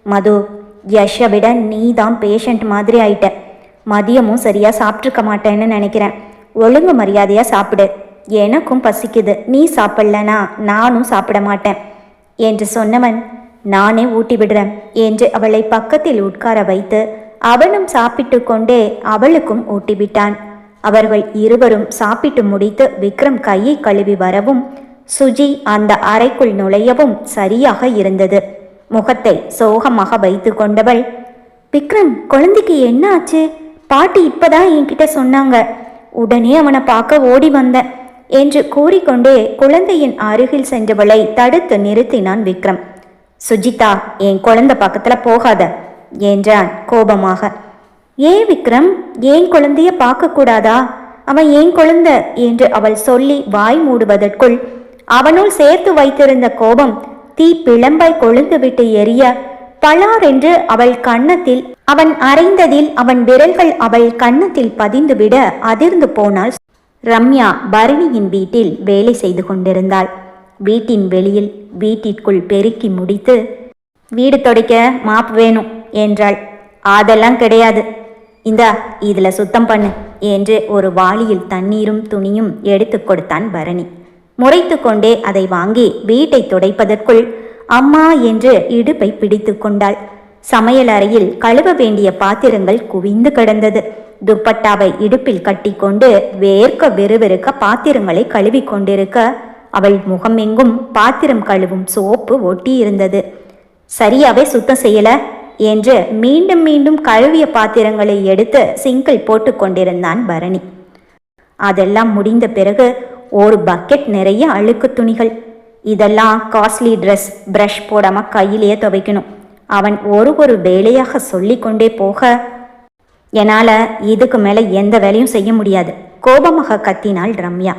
மது, யஷை விட நீ தான் பேஷண்ட் மாதிரி ஆயிட்ட. மதியமும் சரியா சாப்பிட்ருக்க மாட்டேன்னு நினைக்கிறேன். ஒழுங்கு மரியாதையா சாப்பிடு. எனக்கும் பசிக்குது. நீ சாப்பிடலனா நானும் சாப்பிட மாட்டேன் என்று சொன்னவன், நானே ஊட்டி விடுறேன் என்று அவளை பக்கத்தில் உட்கார வைத்து அவனும் சாப்பிட்டு கொண்டே அவளுக்கும் ஊட்டிவிட்டான். அவர்கள் இருவரும் சாப்பிட்டு முடித்து விக்ரம் கையை கழுவி வரவும் சுஜி அந்த அறைக்குள் நுழையவும் சரியாக இருந்தது. முகத்தை சோகமாக வைத்து கொண்டவள், விக்ரம், குழந்தைக்கு என்ன ஆச்சு? பாட்டி இப்பதான் என்கிட்ட சொன்னாங்க. உடனே அவனை பார்க்க ஓடி வந்தேன் என்று கூறிக்கொண்டே குழந்தையின் அருகில் சென்றவளை தடுத்து நிறுத்தினான் விக்ரம். சுஜிதா, என் குழந்தை பக்கத்துல போகாத என்றான் கோபமாக. ஏன் விக்ரம், ஏன் குழந்தைய பார்க்க கூடாதா? அவன் ஏன் குழந்தை என்று அவள் சொல்லி வாய் மூடுவதற்குள் அவனுள் சேர்த்து வைத்திருந்த கோபம் தீ பிளம்பாய் கொழுந்து விட்டு எரிய பலார் என்று அவள் கன்னத்தில் அவன் அறைந்ததில் அவன் விரல்கள் அவள் கன்னத்தில் பதிந்துவிட அதிர்ந்து போனாள். ரம்யா பரணியின் வீட்டில் வேலை செய்து கொண்டிருந்தாள். வீட்டின் வெளியில் வீட்டிற்குள் பெருக்கி முடித்து, வீடு துடைக்க மாப் வேணும் என்றாள். அதெல்லாம் கிடையாது, இந்தா இதுல சுத்தம் பண்ணு என்று ஒரு வாளியில் தண்ணீரும் துணியும் எடுத்து கொடுத்தான் பரணி. முறைத்து கொண்டே அதை வாங்கி வீட்டை துடைப்பதற்குள் அம்மா என்று இடுப்பை பிடித்து கொண்டாள். சமையல் அறையில் கழுவ வேண்டிய பாத்திரங்கள் குவிந்து கிடந்தது. துப்பட்டாவை இடுப்பில் கட்டி கொண்டு வேர்க்க விறுவிறுக்க பாத்திரங்களை கழுவி கொண்டிருக்க அவள் முகமெங்கும் பாத்திரம் கழுவும் சோப்பு ஒட்டி இருந்தது. சரியாவே சுத்தம் செய்யல என்று மீண்டும் மீண்டும் கழுவிய பாத்திரங்களை எடுத்து சிங்கில் போட்டு கொண்டிருந்தான் பரணி. அதெல்லாம் முடிந்த பிறகு ஒரு பக்கெட் நிறைய அழுக்கு துணிகள். இதெல்லாம் காஸ்ட்லி ட்ரெஸ், பிரஷ் போடாம கையிலேயே துவைக்கணும். அவன் ஒரு வேலையாக சொல்லி கொண்டே போக, என்னால இதுக்கு மேல எந்த வேலையும் செய்ய முடியாது கோபமாக கத்தினாள் ரம்யா.